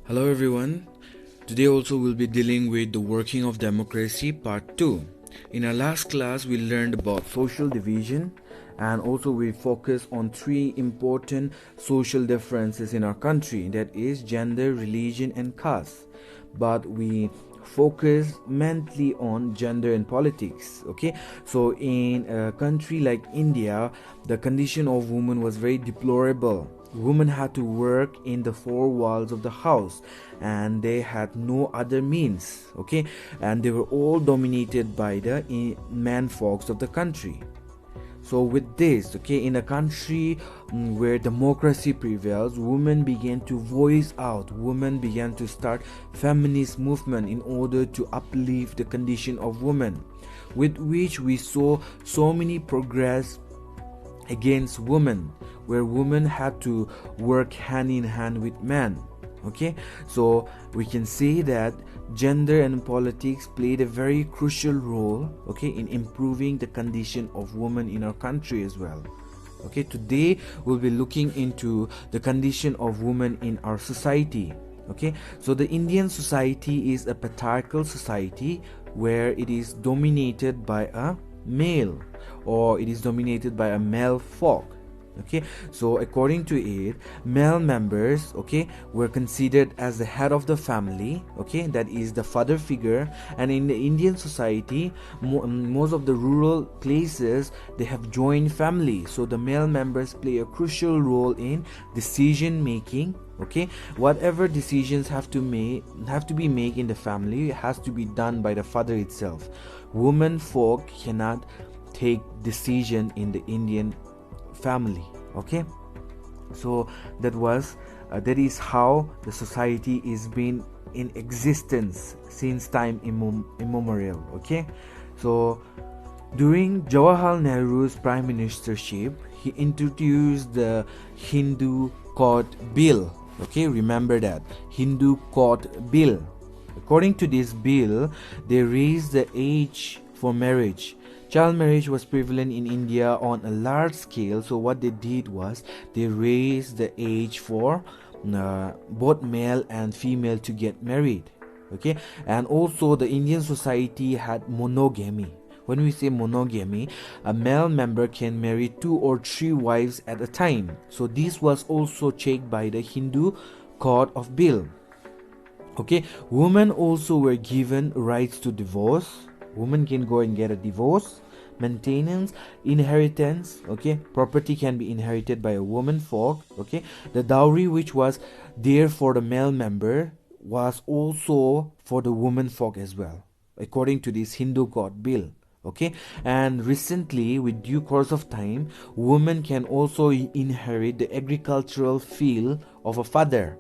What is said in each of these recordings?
Hello everyone. Today also we'll be dealing with the working of democracy part 2. In our last class we learned about social division and also we focused on three important social differences in our country, that is gender, religion and caste. But we focus mainly on gender and politics. Okay, so in a country like India, the condition of women was very deplorable. Women had to work in the four walls of the house and they had no other means. Okay, and they were all dominated by the man folks of the country. So with this, okay, in a country where democracy prevails, women began to voice out. Women began to start feminist movement in order to uplift the condition of women, with which we saw so many progress against women, where women had to work hand in hand with men. Okay, so we can say that gender and politics played a very crucial role, okay, in improving the condition of women in our country as well. Okay, today we'll be looking into the condition of women in our society. Okay, so the Indian society is a patriarchal society where it is dominated by a male, or it is dominated by a male folk. Okay, so according to it, male members, okay, were considered as the head of the family, okay, that is the father figure. And in the Indian society, most of the rural places, they have joint family, so the male members play a crucial role in decision making. Okay, whatever decisions have to be made in the family, it has to be done by the father itself. Women folk cannot take decision in the Indian family. Okay, so that is how the society is been in existence since time immemorial. Okay, so during Jawaharlal Nehru's prime ministership, he introduced the Hindu Court Bill. Okay, remember that Hindu Court Bill. According to this bill, they raised the age for marriage. Child marriage was prevalent in India on a large scale, so what they did was they raised the age for both male and female to get married. Okay, and also the Indian society had monogamy. When we say monogamy, a male member can marry 2 or 3 wives at a time. So this was also checked by the Hindu Court of Bill. Okay, women also were given rights to divorce. Women can go and get a divorce, maintenance, inheritance. Okay, property can be inherited by a woman folk. Okay, the dowry which was there for the male member was also for the woman folk as well, according to this Hindu Court Bill. Okay, and recently, with due course of time, women can also inherit the agricultural field of a father,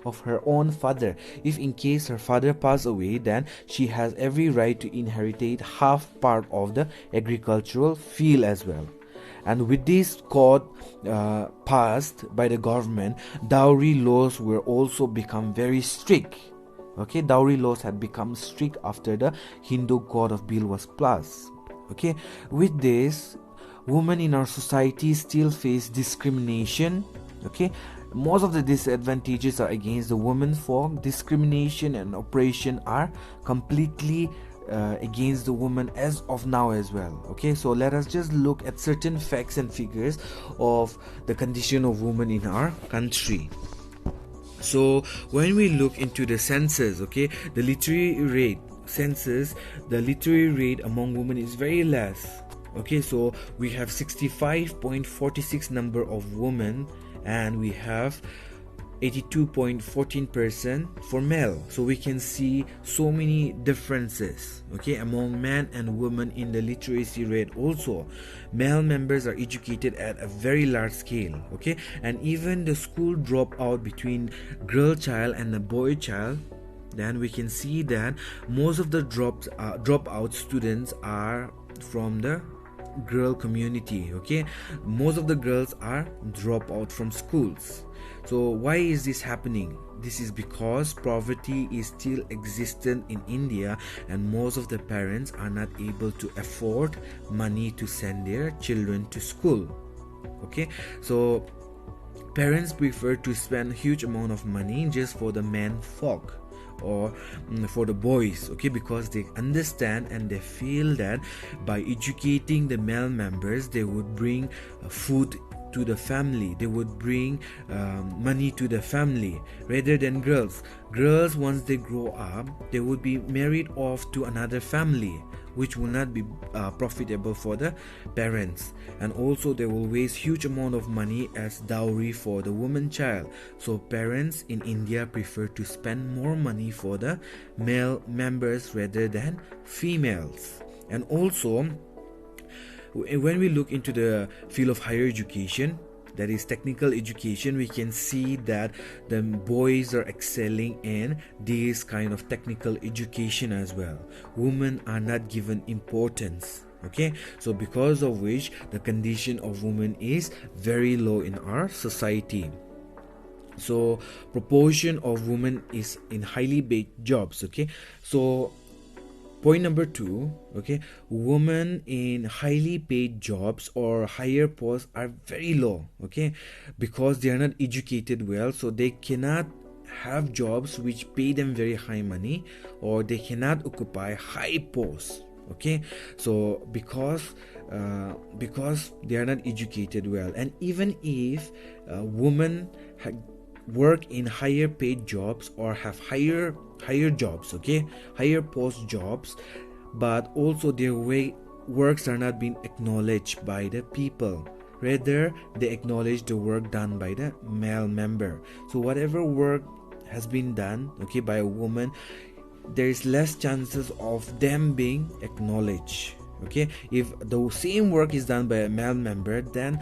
of her own father. If in case her father passed away, then she has every right to inherit half part of the agricultural field as well. And with this code passed by the government, dowry laws were also become very strict. Okay, dowry laws had become strict after the Hindu Code of Bill was passed. Okay, with this, women in our society still face discrimination. Okay, most of the disadvantages are against the women folk. Discrimination and oppression are completely against the woman as of now as well. Okay, so let us just look at certain facts and figures of the condition of women in our country. So when we look into the census, okay, the literary rate among women is very less. Okay, so we have 65.46 number of women and we have 82.14% for male. So we can see so many differences, okay, among men and women in the literacy rate. Also, male members are educated at a very large scale. Okay, and even the school dropout between girl child and the boy child, then we can see that most of the dropout students are from the girl community. Okay, most of the girls are drop out from schools. So why is this happening? This is because poverty is still existent in India and most of the parents are not able to afford money to send their children to school. Okay, so Parents prefer to spend huge amount of money just for the men folk or for the boys, okay, because they understand and they feel that by educating the male members they would bring food to the family, they would bring money to the family, rather than girls once they grow up they would be married off to another family, which will not be profitable for the parents, and also they will waste huge amount of money as dowry for the woman child. So parents in India prefer to spend more money for the male members rather than females. And also when we look into the field of higher education, that is technical education, we can see that the boys are excelling in this kind of technical education as well. Women are not given importance, okay, so because of which the condition of women is very low in our society. So proportion of women is in highly paid jobs, okay. So point number 2, okay, women in highly paid jobs or higher posts are very low, okay, because they are not educated well, so they cannot have jobs which pay them very high money, or they cannot occupy high posts, okay. So because they are not educated well, and even if women work in higher paid jobs or have higher jobs, okay, higher post jobs, but also their works are not being acknowledged by the people, rather they acknowledge the work done by the male member. So whatever work has been done, okay, by a woman, there is less chances of them being acknowledged, okay. If the same work is done by a male member, then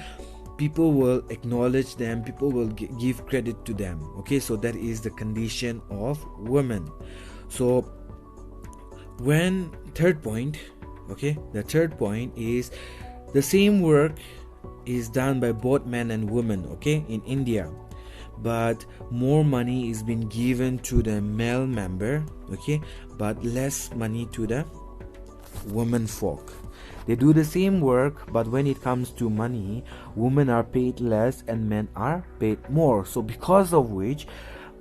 people will acknowledge them, people will give credit to them, okay. So that is the condition of women. So when third point, okay, the third point is the same work is done by both men and women, okay, in India, but more money is being given to the male member, okay, but less money to the women folk. They do the same work, but when it comes to money, women are paid less and men are paid more. So because of which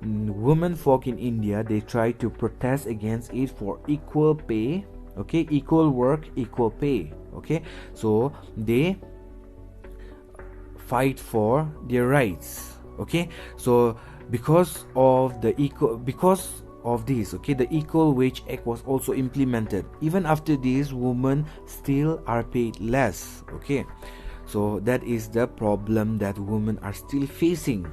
women folk in India, they try to protest against it for equal pay, okay, equal work, equal pay, okay. So they fight for their rights, okay. So because of this, okay, the Equal Wage Act was also implemented. Even after this, women still are paid less, okay. So that is the problem that women are still facing.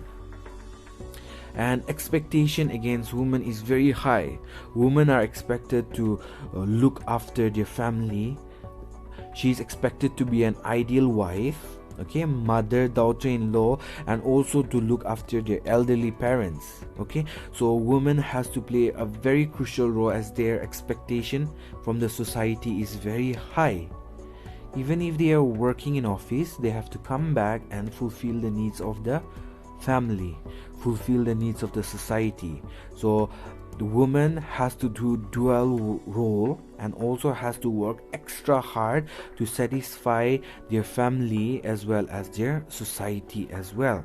And expectation against women is very high. Women are expected to look after their family. She is expected to be an ideal wife, okay, mother, daughter-in-law, and also to look after their elderly parents, okay. So women has to play a very crucial role, as their expectation from the society is very high. Even if they are working in office, they have to come back and fulfill the needs of the family, fulfill the needs of the society. So the woman has to do dual role and also has to work extra hard to satisfy their family as well as their society as well.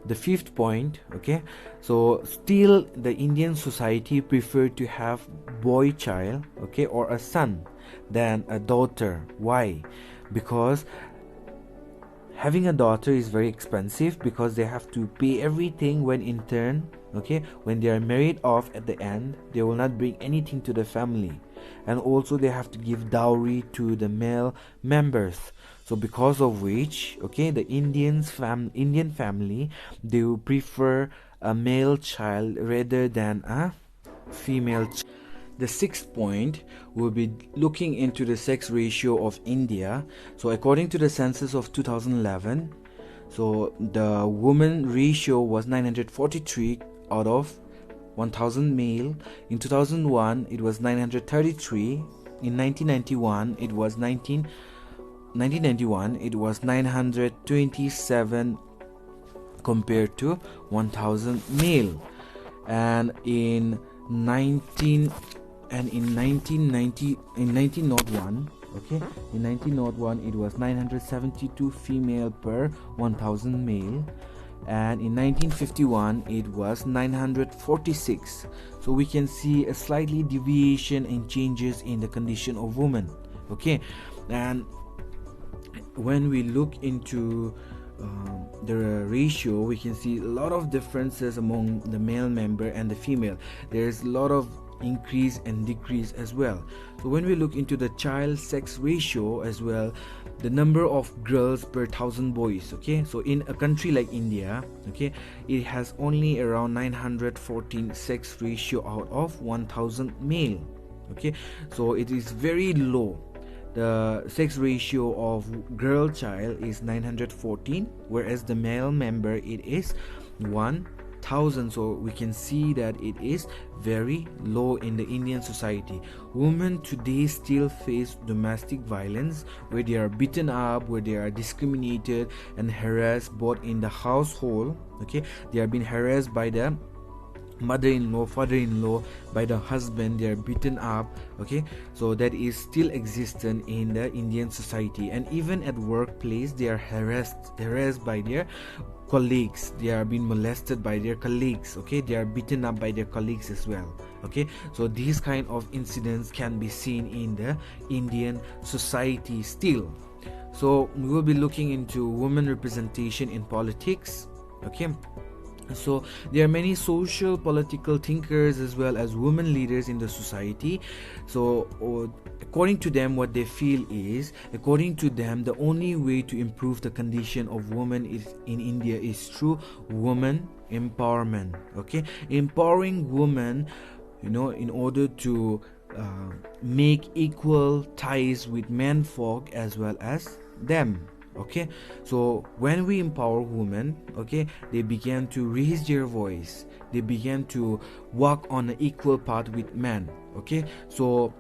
The fifth point, okay, so still the Indian society prefer to have boy child, okay, or a son than a daughter. Why? Because having a daughter is very expensive, because they have to pay everything when in turn, okay, when they are married off at the end, they will not bring anything to the family, and also they have to give dowry to the male members. So because of which, okay, the Indian family, they will prefer a male child rather than a female child. The sixth point will be looking into the sex ratio of India. So according to the census of 2011, so the woman ratio was 943 out of 1000 male. In 2001 it was 933. In 1991 it was 927 compared to 1000 male. And in 1901, Okay, in 1901 it was 972 female per 1000 male, and in 1951 it was 946. So we can see a slightly deviation and changes in the condition of women. Okay, and when we look into the ratio, we can see a lot of differences among the male member and the female. There's a lot of increase and decrease as well. So when we look into the child sex ratio as well, the number of girls per 1000 boys, okay, so in a country like India, okay, it has only around 914 sex ratio out of 1000 male. Okay, so it is very low. The sex ratio of girl child is 914, whereas the male member it is 1000. So we can see that it is very low in the Indian society. Women today still face domestic violence, where they are beaten up, where they are discriminated and harassed both in the household. Okay, they are being harassed by the mother-in-law, father-in-law, by the husband. They are beaten up. Okay, so that is still existent in the Indian society. And even at workplace, they are harassed by their colleagues. They are being molested by their colleagues. Okay, they are beaten up by their colleagues as well. Okay, so these kind of incidents can be seen in the Indian society still. So we will be looking into women representation in politics. Okay, so there are many social political thinkers as well as women leaders in the society. So according to them, what they feel is, according to them, the only way to improve the condition of women in India is through women empowerment. Okay, empowering women, in order to make equal ties with men folk as well as them. Okay, so when we empower women, okay, they began to raise their voice, they began to walk on an equal path with men. Okay, so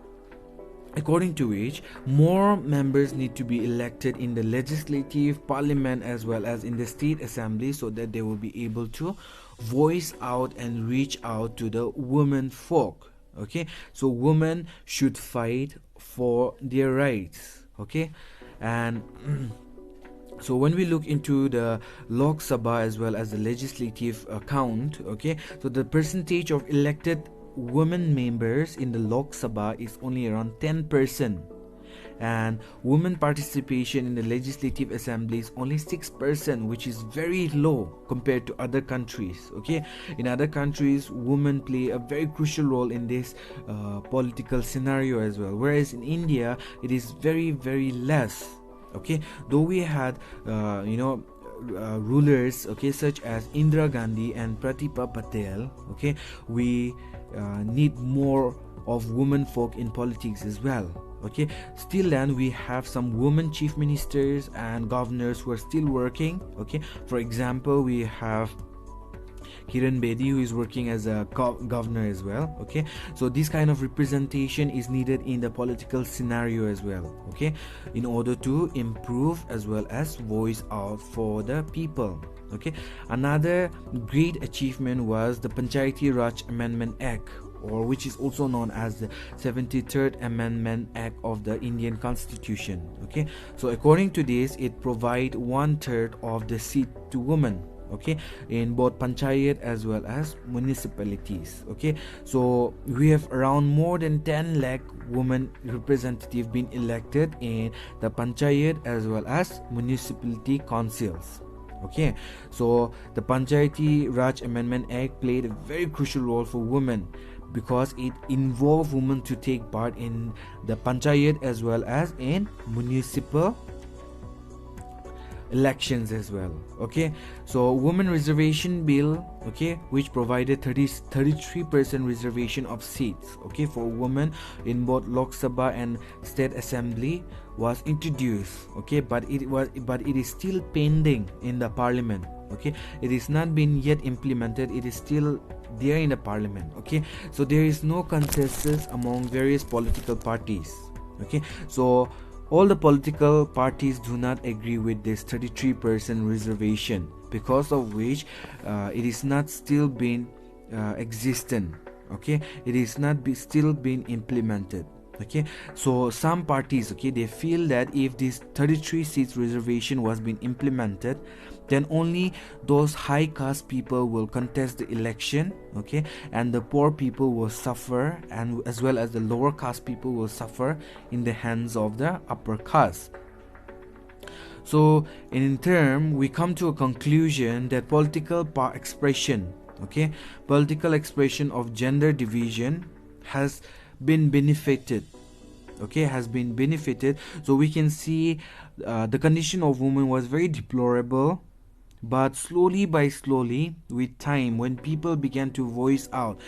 according to which more members need to be elected in the legislative parliament as well as in the state assembly, so that they will be able to voice out and reach out to the women folk. Okay, so women should fight for their rights. Okay, and so when we look into the Lok Sabha as well as the legislative count, okay, so the percentage of elected women members in the Lok Sabha is only around 10%, and women participation in the legislative assembly is only 6%, which is very low compared to other countries. Okay, in other countries, women play a very crucial role in this political scenario as well, whereas in India it is very, very less. Okay, though we had rulers, okay, such as Indira Gandhi and Pratibha Patel, okay, we need more of women folk in politics as well. Okay, still then we have some women chief ministers and governors who are still working. Okay, for example, we have Kiran Bedi, who is working as a governor as well. Okay, so this kind of representation is needed in the political scenario as well. Okay, in order to improve as well as voice out for the people. Okay, another great achievement was the Panchayati Raj Amendment Act, or which is also known as the 73rd Amendment Act of the Indian Constitution. Okay, so according to this, it provides 1/3 of the seat to women. Okay, in both panchayat as well as municipalities. Okay, so we have around more than 10 lakh women representatives being elected in the panchayat as well as municipality councils. Okay, so the Panchayati Raj Amendment Act played a very crucial role for women, because it involved women to take part in the panchayat as well as in municipal elections as well. Okay, so women reservation bill, okay, which provided 33% reservation of seats, okay, for women in both Lok Sabha and state assembly was introduced. Okay, but it is still pending in the parliament. Okay, it is not been yet implemented. It is still there in the parliament. Okay, so there is no consensus among various political parties. Okay, so all the political parties do not agree with this 33% reservation, because of which it is not still been existent. Okay, it is not still been implemented. Okay, so some parties, okay, they feel that if this 33 seats reservation was being implemented, then only those high caste people will contest the election, okay, and the poor people will suffer, and as well as the lower caste people will suffer in the hands of the upper caste. So in turn, we come to a conclusion that political expression of gender division has been benefited. So we can see the condition of women was very deplorable, but slowly with time, when people began to voice out,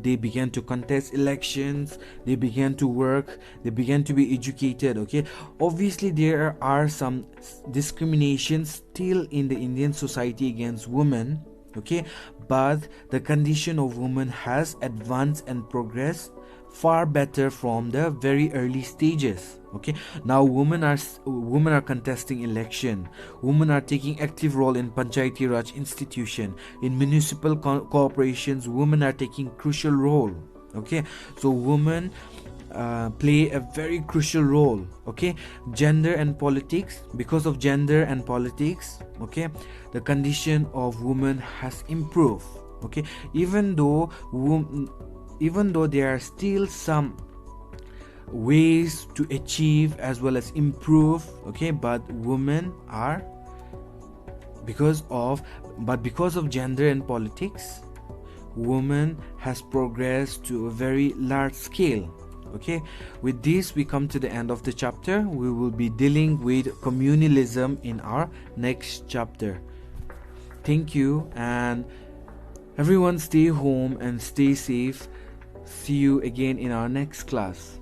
they began to contest elections, they began to work, they began to be educated. Okay, obviously there are some discriminations still in the Indian society against women, okay, but the condition of women has advanced and progressed far better from the very early stages. Okay, now women are contesting election, women are taking active role in Panchayati Raj institution, in municipal corporations women are taking crucial role. Okay, so women play a very crucial role. Okay, gender and politics, because of gender and politics, okay, the condition of women has improved. Okay, even though there are still some ways to achieve as well as improve, okay, but women are because of gender and politics, women has progressed to a very large scale. Okay, with this we come to the end of the chapter. We will be dealing with communalism in our next chapter. Thank you, and everyone stay home and stay safe. See you again in our next class.